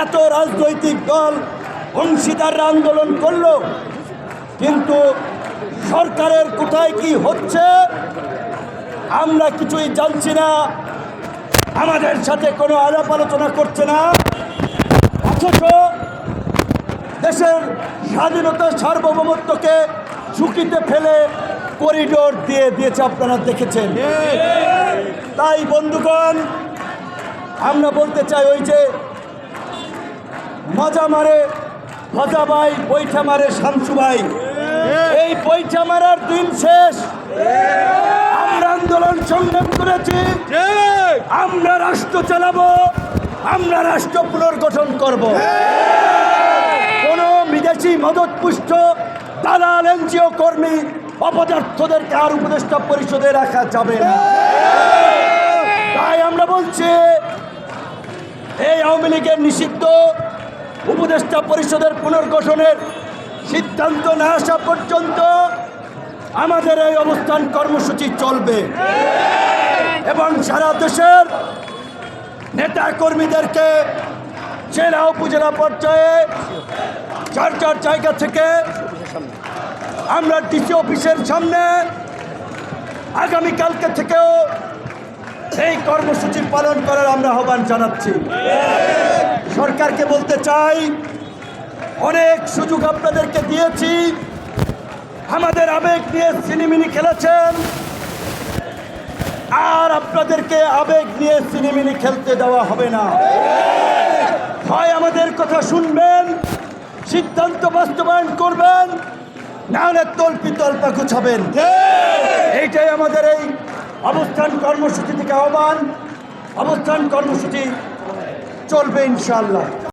এত রাজনৈতিক দল অংশীদাররা আন্দোলন করলো, কিন্তু সরকারের কোথায় কি হচ্ছে আমরা কিছুই জানছি না। আমাদের সাথে কোনো আলাপ আলোচনা করছে না, অথচ দেশের স্বাধীনতা সার্বভৌমত্বকে ঝুঁকিতে ফেলে করিডোর দিয়ে দিয়েছে, আপনারা দেখেছেন। তাই বন্ধুগণ, আমরা বলতে চাই, ওই যে মজা মারে ভজা ভাই, বৈঠা মারে শামসু ভাই, এই বৈঠা মারার দিন শেষ। আমরা আন্দোলন সংগ্রাম করেছি, আমরা রাষ্ট্র চালাবো, আমরা রাষ্ট্র পুনর্গঠন করব। কোন বিদেশি মদতপুষ্ট দালাল এনজিও কর্মী অপদার্থদেরকে আর উপদেষ্টা পরিষদে রাখা যাবে না। তাই আমরা বলছি, এই আওয়ামী লীগের নিষিদ্ধ উপদেষ্টা পরিষদের পুনর্গঠনের সিদ্ধান্ত না আসা পর্যন্ত আমাদের এই অবস্থান কর্মসূচি চলবে এবং সারা দেশের নেতা কর্মীদেরকে জেলা উপজেলা পর্যায়ে চার চার জায়গা থেকে আমরা ডিসি অফিসের সামনে আগামীকালকে থেকেও এই কর্মসূচি পালন করার আমরা আহ্বান জানাচ্ছি। সরকারকে বলতে চাই, অনেক সুযোগ আপনাদেরকে দিয়েছি, আমাদের আবেগ নিয়ে সিনেমিনি খেলেছেন, আর আপনাদেরকে আবেগ নিয়ে সিনেমিনি খেলতে দেওয়া হবে না। হয় আমাদের কথা শুনবেন, সিদ্ধান্ত বাস্তবায়ন করবেন, না হলে তল্পি তল্পা গুছাবেন। এইটাই আমাদের এই অবস্থান কর্মসূচি থেকে আহ্বান। অবস্থান কর্মসূচি চলবে ইনশাআল্লাহ।